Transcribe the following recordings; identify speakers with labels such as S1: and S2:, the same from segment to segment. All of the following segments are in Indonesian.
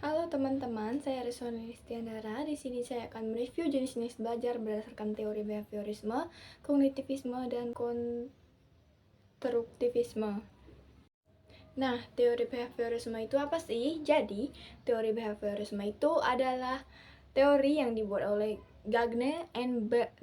S1: Halo teman-teman, saya Rizwan Listiandara. Di sini saya akan mereview jenis-jenis belajar berdasarkan teori behaviorisme, kognitivisme, dan konstruktivisme. Nah, teori behaviorisme itu apa sih? Jadi, teori behaviorisme itu adalah teori yang dibuat oleh Gagne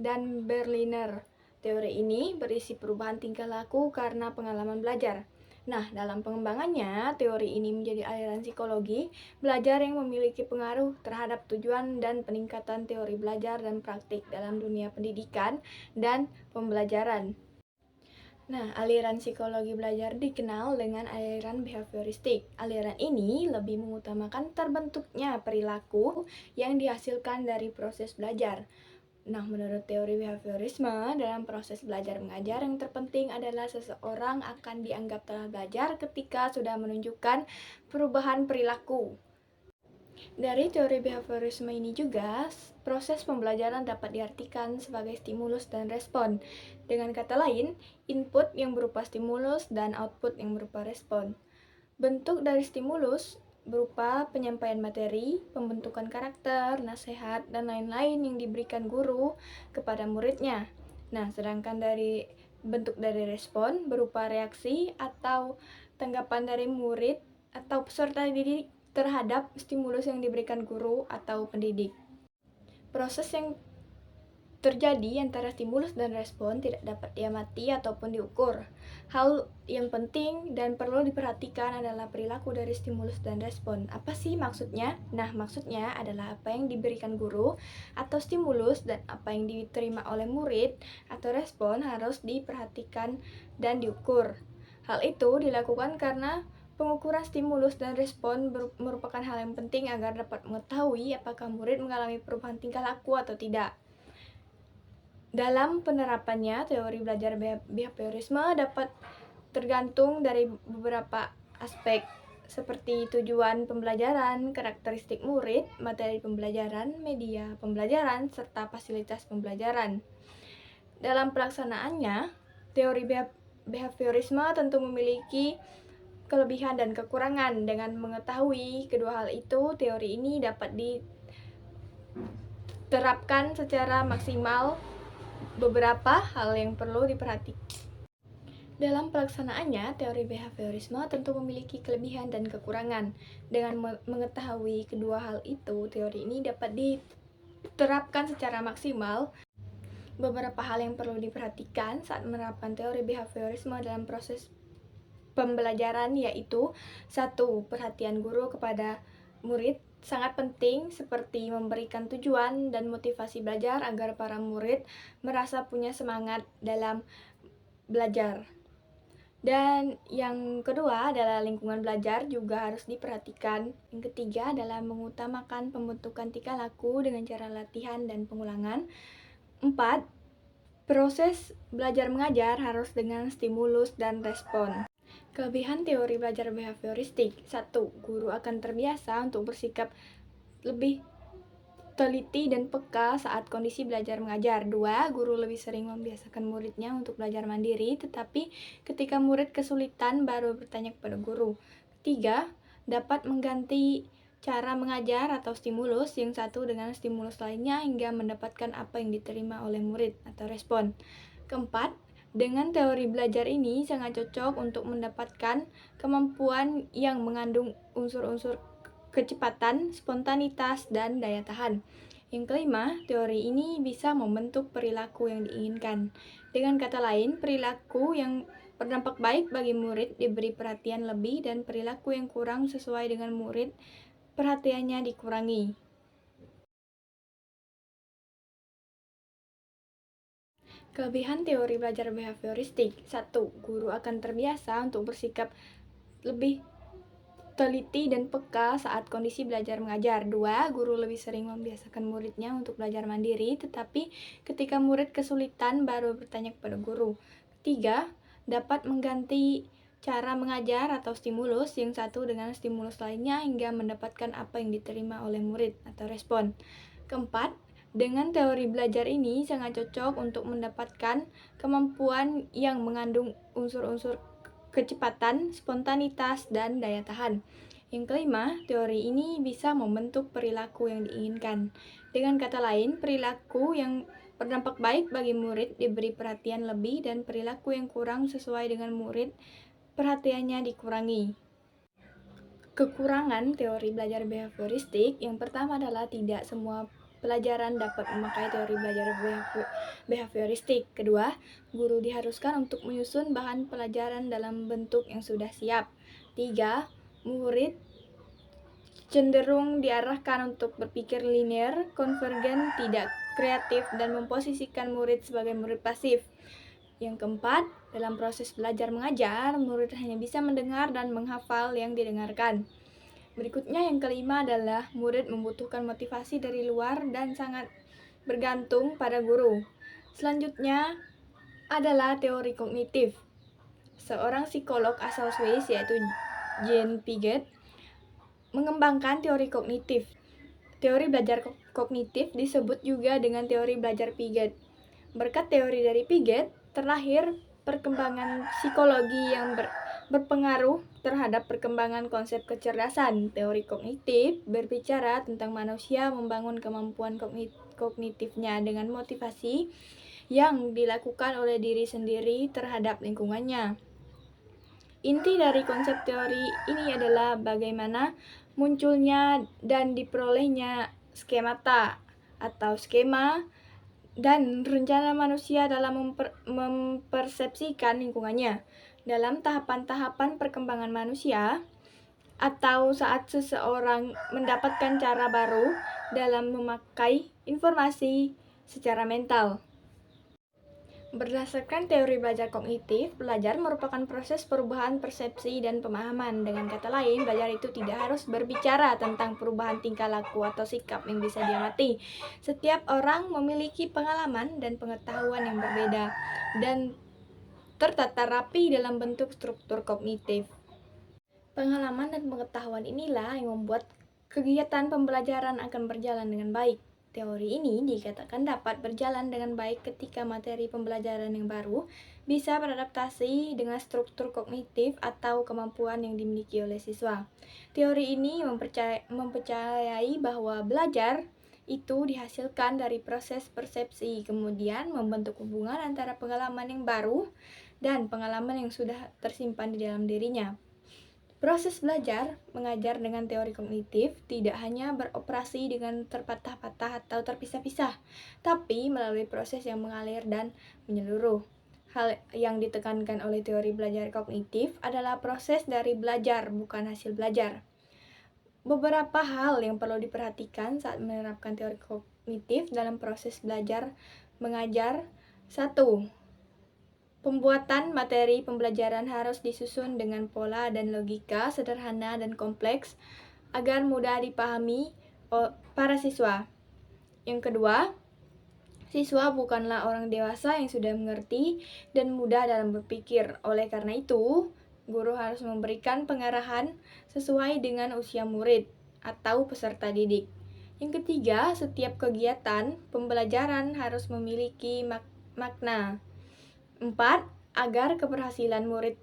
S1: dan Berliner. Teori ini berisi perubahan tingkah laku karena pengalaman belajar. Nah, dalam pengembangannya, teori ini menjadi aliran psikologi belajar yang memiliki pengaruh terhadap tujuan dan peningkatan teori belajar dan praktik dalam dunia pendidikan dan pembelajaran. Nah, aliran psikologi belajar dikenal dengan aliran behavioristik. Aliran ini lebih mengutamakan terbentuknya perilaku yang dihasilkan dari proses belajar. Nah, menurut teori behaviorisme, dalam proses belajar mengajar yang terpenting adalah seseorang akan dianggap telah belajar ketika sudah menunjukkan perubahan perilaku. Dari teori behaviorisme ini juga, proses pembelajaran dapat diartikan sebagai stimulus dan respon. Dengan kata lain, input yang berupa stimulus dan output yang berupa respon. Bentuk dari stimulus berupa penyampaian materi, pembentukan karakter, nasihat, dan lain-lain yang diberikan guru kepada muridnya. Nah, sedangkan bentuk dari respon berupa reaksi atau tanggapan dari murid atau peserta didik terhadap stimulus yang diberikan guru atau pendidik. Proses yang terjadi antara stimulus dan respon tidak dapat diamati ataupun diukur. Hal yang penting dan perlu diperhatikan adalah perilaku dari stimulus dan respon. Apa sih maksudnya? Nah, maksudnya adalah apa yang diberikan guru atau stimulus dan apa yang diterima oleh murid atau respon harus diperhatikan dan diukur. Hal itu dilakukan karena pengukuran stimulus dan respon merupakan hal yang penting agar dapat mengetahui apakah murid mengalami perubahan tingkah laku atau tidak. Dalam penerapannya, teori belajar behaviorisme dapat tergantung dari beberapa aspek seperti tujuan pembelajaran, karakteristik murid, materi pembelajaran, media pembelajaran, serta fasilitas pembelajaran. Dalam pelaksanaannya, teori behaviorisme tentu memiliki kelebihan dan kekurangan. Dengan mengetahui kedua hal itu, teori ini dapat diterapkan secara maksimal. Beberapa hal yang perlu diperhatikan dalam pelaksanaannya, teori behaviorisme tentu memiliki kelebihan dan kekurangan. Dengan mengetahui kedua hal itu, teori ini dapat diterapkan secara maksimal. Beberapa hal yang perlu diperhatikan saat menerapkan teori behaviorisme dalam proses pembelajaran yaitu: 1. Perhatian guru kepada murid sangat penting, seperti memberikan tujuan dan motivasi belajar agar para murid merasa punya semangat dalam belajar. Dan yang kedua adalah lingkungan belajar juga harus diperhatikan. Yang ketiga adalah mengutamakan pembentukan tingkah laku dengan cara latihan dan pengulangan. 4. Proses belajar mengajar harus dengan stimulus dan respon. Kelebihan teori belajar behavioristik: 1. Guru akan terbiasa untuk bersikap lebih teliti dan peka saat kondisi belajar mengajar. 2. Guru lebih sering membiasakan muridnya untuk belajar mandiri, tetapi ketika murid kesulitan baru bertanya kepada guru. 3. Dapat mengganti cara mengajar atau stimulus yang satu dengan stimulus lainnya hingga mendapatkan apa yang diterima oleh murid atau respon. Keempat, dengan teori belajar ini sangat cocok untuk mendapatkan kemampuan yang mengandung unsur-unsur kecepatan, spontanitas, dan daya tahan. Yang kelima, teori ini bisa membentuk perilaku yang diinginkan. Dengan kata lain, perilaku yang berdampak baik bagi murid diberi perhatian lebih dan perilaku yang kurang sesuai dengan murid perhatiannya dikurangi. Kelebihan teori belajar behavioristik: 1. Guru akan terbiasa untuk bersikap lebih teliti dan peka saat kondisi belajar mengajar. 2. Guru lebih sering membiasakan muridnya untuk belajar mandiri, tetapi ketika murid kesulitan baru bertanya kepada guru. 3. Dapat mengganti cara mengajar atau stimulus yang satu dengan stimulus lainnya hingga mendapatkan apa yang diterima oleh murid atau respon. Keempat, dengan teori belajar ini sangat cocok untuk mendapatkan kemampuan yang mengandung unsur-unsur kecepatan, spontanitas, dan daya tahan. Yang kelima, teori ini bisa membentuk perilaku yang diinginkan. Dengan kata lain, perilaku yang berdampak baik bagi murid diberi perhatian lebih dan perilaku yang kurang sesuai dengan murid perhatiannya dikurangi. Kekurangan teori belajar behavioristik yang pertama adalah tidak semua pelajaran dapat memakai teori belajar behavioristik. Kedua, guru diharuskan untuk menyusun bahan pelajaran dalam bentuk yang sudah siap. Tiga, murid cenderung diarahkan untuk berpikir linear, konvergen, tidak kreatif, dan memposisikan murid sebagai murid pasif. Yang keempat, dalam proses belajar mengajar, murid hanya bisa mendengar dan menghafal yang didengarkan. Berikutnya yang kelima adalah murid membutuhkan motivasi dari luar dan sangat bergantung pada guru. Selanjutnya adalah teori kognitif. Seorang psikolog asal Swiss yaitu Jean Piaget mengembangkan teori kognitif. Teori belajar kognitif disebut juga dengan teori belajar Piaget. Berkat teori dari Piaget, terlahir perkembangan psikologi yang berpengaruh terhadap perkembangan konsep kecerdasan. Teori kognitif berbicara tentang manusia membangun kemampuan kognitifnya dengan motivasi yang dilakukan oleh diri sendiri terhadap lingkungannya. Inti dari konsep teori ini adalah bagaimana munculnya dan diperolehnya skemata atau skema dan rencana manusia dalam mempersepsikan lingkungannya. Dalam tahapan-tahapan perkembangan manusia, atau saat seseorang mendapatkan cara baru dalam memakai informasi secara mental. Berdasarkan teori belajar kognitif, belajar merupakan proses perubahan persepsi dan pemahaman. Dengan kata lain, belajar itu tidak harus berbicara tentang perubahan tingkah laku atau sikap yang bisa diamati. Setiap orang memiliki pengalaman dan pengetahuan yang berbeda dan tertata rapi dalam bentuk struktur kognitif. Pengalaman dan pengetahuan inilah yang membuat kegiatan pembelajaran akan berjalan dengan baik. Teori ini dikatakan dapat berjalan dengan baik ketika materi pembelajaran yang baru bisa beradaptasi dengan struktur kognitif atau kemampuan yang dimiliki oleh siswa. Teori ini mempercayai bahwa belajar itu dihasilkan dari proses persepsi, kemudian membentuk hubungan antara pengalaman yang baru dan pengalaman yang sudah tersimpan di dalam dirinya. Proses belajar mengajar dengan teori kognitif tidak hanya beroperasi dengan terpatah-patah atau terpisah-pisah, tapi melalui proses yang mengalir dan menyeluruh. Hal yang ditekankan oleh teori belajar kognitif adalah proses dari belajar, bukan hasil belajar. Beberapa hal yang perlu diperhatikan saat menerapkan teori kognitif dalam proses belajar mengajar. 1. Pembuatan materi pembelajaran harus disusun dengan pola dan logika sederhana dan kompleks agar mudah dipahami para siswa. Yang kedua, siswa bukanlah orang dewasa yang sudah mengerti dan mudah dalam berpikir. Oleh karena itu, guru harus memberikan pengarahan sesuai dengan usia murid atau peserta didik. Yang ketiga, setiap kegiatan pembelajaran harus memiliki makna. 4. Agar keberhasilan murid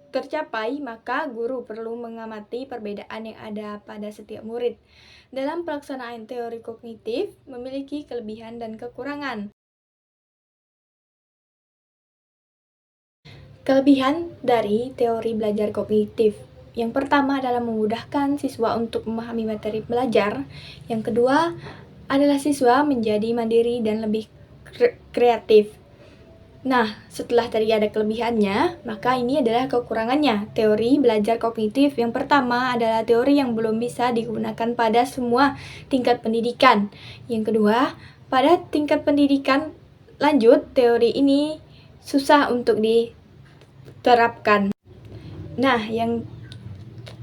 S1: tercapai, maka guru perlu mengamati perbedaan yang ada pada setiap murid. Dalam pelaksanaan teori kognitif memiliki kelebihan dan kekurangan. Kelebihan dari teori belajar kognitif. Yang pertama adalah memudahkan siswa untuk memahami materi belajar. Yang kedua adalah siswa menjadi mandiri dan lebih kreatif. Nah, setelah tadi ada kelebihannya, maka ini adalah kekurangannya. Teori belajar kognitif yang pertama adalah teori yang belum bisa digunakan pada semua tingkat pendidikan. Yang kedua, pada tingkat pendidikan lanjut, teori ini susah untuk diterapkan. Nah, yang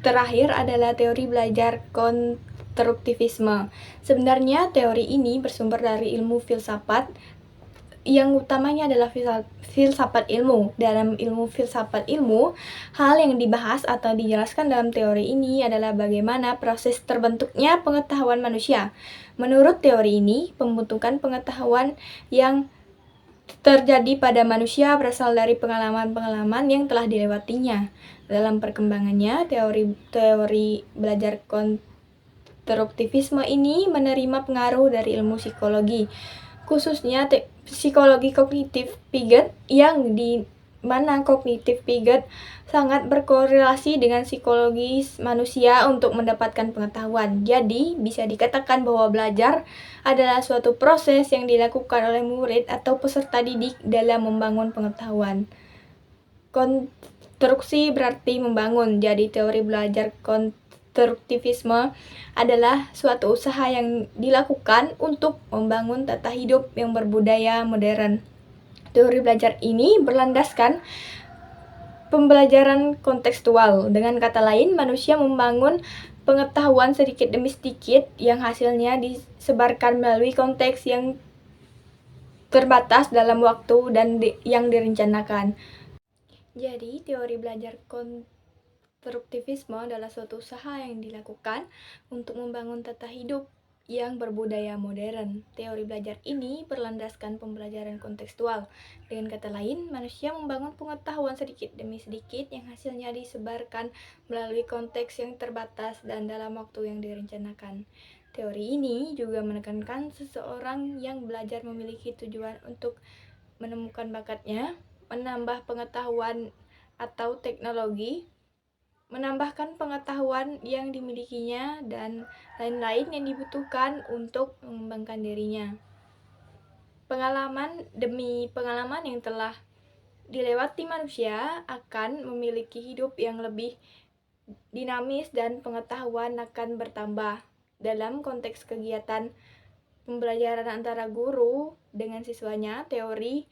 S1: terakhir adalah teori belajar konstruktivisme. Sebenarnya teori ini bersumber dari ilmu filsafat, yang utamanya adalah filsafat ilmu. Dalam ilmu filsafat ilmu, hal yang dibahas atau dijelaskan dalam teori ini adalah bagaimana proses terbentuknya pengetahuan manusia. Menurut teori ini, pembentukan pengetahuan yang terjadi pada manusia berasal dari pengalaman-pengalaman yang telah dilewatinya. Dalam perkembangannya, teori belajar konstruktivisme ini menerima pengaruh dari ilmu psikologi, khususnya psikologi kognitif Piaget, yang di mana kognitif Piaget sangat berkorelasi dengan psikologi manusia untuk mendapatkan pengetahuan. Jadi, bisa dikatakan bahwa belajar adalah suatu proses yang dilakukan oleh murid atau peserta didik dalam membangun pengetahuan. Konstruksi berarti membangun. Jadi, teori belajar konstruktivisme adalah suatu usaha yang dilakukan untuk membangun tata hidup yang berbudaya modern. Teori belajar ini berlandaskan pembelajaran kontekstual. Dengan kata lain, manusia membangun pengetahuan sedikit demi sedikit yang hasilnya disebarkan melalui konteks yang terbatas dalam waktu dan yang direncanakan. Jadi, teori belajar konstruktivisme adalah suatu usaha yang dilakukan untuk membangun tata hidup yang berbudaya modern. Teori belajar ini berlandaskan pembelajaran kontekstual. Dengan kata lain, manusia membangun pengetahuan sedikit demi sedikit yang hasilnya disebarkan melalui konteks yang terbatas dan dalam waktu yang direncanakan. Teori ini juga menekankan seseorang yang belajar memiliki tujuan untuk menemukan bakatnya, menambah pengetahuan atau teknologi, menambahkan pengetahuan yang dimilikinya, dan lain-lain yang dibutuhkan untuk mengembangkan dirinya. Pengalaman demi pengalaman yang telah dilewati manusia akan memiliki hidup yang lebih dinamis dan pengetahuan akan bertambah. Dalam konteks kegiatan pembelajaran antara guru dengan siswanya, teori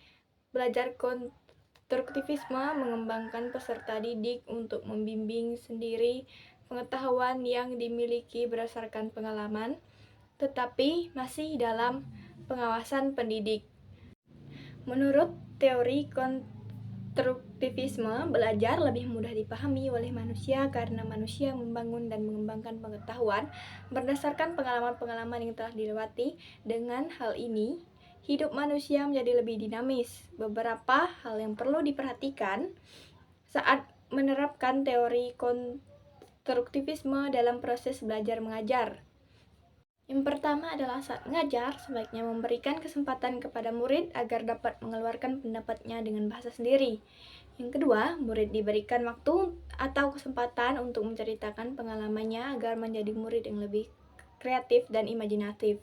S1: belajar konstruktivisme mengembangkan peserta didik untuk membimbing sendiri pengetahuan yang dimiliki berdasarkan pengalaman, tetapi masih dalam pengawasan pendidik. Menurut teori konstruktivisme, belajar lebih mudah dipahami oleh manusia karena manusia membangun dan mengembangkan pengetahuan berdasarkan pengalaman-pengalaman yang telah dilewati. Dengan hal ini, hidup manusia menjadi lebih dinamis. Beberapa hal yang perlu diperhatikan saat menerapkan teori konstruktivisme dalam proses belajar mengajar. Yang pertama adalah saat mengajar, sebaiknya memberikan kesempatan kepada murid agar dapat mengeluarkan pendapatnya dengan bahasa sendiri. Yang kedua, murid diberikan waktu atau kesempatan untuk menceritakan pengalamannya agar menjadi murid yang lebih kreatif dan imajinatif.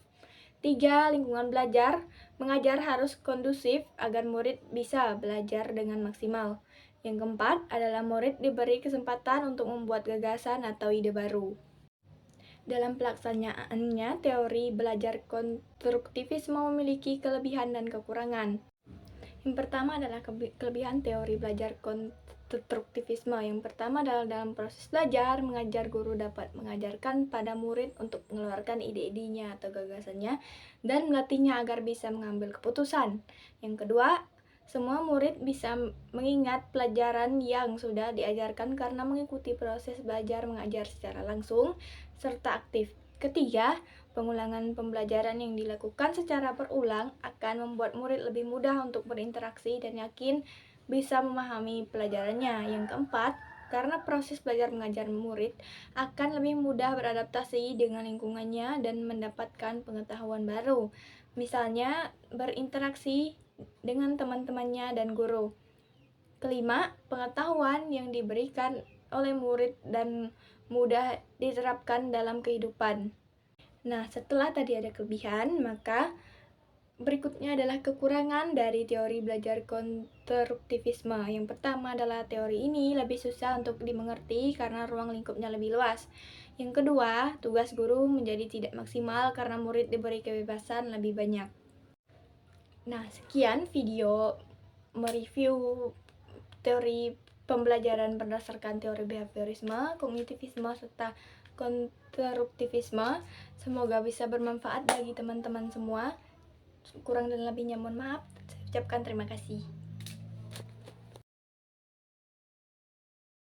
S1: 3. Lingkungan belajar mengajar harus kondusif agar murid bisa belajar dengan maksimal. Yang keempat adalah murid diberi kesempatan untuk membuat gagasan atau ide baru. Dalam pelaksanaannya, teori belajar konstruktivisme memiliki kelebihan dan kekurangan. Yang pertama adalah kelebihan teori belajar konstruktivisme. Yang pertama adalah dalam proses belajar mengajar, guru dapat mengajarkan pada murid untuk mengeluarkan ide-idenya atau gagasannya dan melatihnya agar bisa mengambil keputusan. Yang kedua, semua murid bisa mengingat pelajaran yang sudah diajarkan karena mengikuti proses belajar mengajar secara langsung serta aktif. Ketiga, pengulangan pembelajaran yang dilakukan secara berulang akan membuat murid lebih mudah untuk berinteraksi dan yakin bisa memahami pelajarannya. Yang keempat, karena proses belajar mengajar murid akan lebih mudah beradaptasi dengan lingkungannya dan mendapatkan pengetahuan baru. Misalnya, berinteraksi dengan teman-temannya dan guru. Kelima, pengetahuan yang diberikan oleh murid dan mudah diterapkan dalam kehidupan. Nah, setelah tadi ada kelebihan, maka berikutnya adalah kekurangan dari teori belajar konstruktivisme. Yang pertama adalah teori ini lebih susah untuk dimengerti karena ruang lingkupnya lebih luas. Yang kedua, tugas guru menjadi tidak maksimal karena murid diberi kebebasan lebih banyak. Nah, sekian video mereview teori pembelajaran berdasarkan teori behaviorisme, kognitivisme, serta konstruktivisme. Semoga bisa bermanfaat bagi teman-teman semua. Kurang dan lebihnya mohon maaf. Saya ucapkan terima kasih.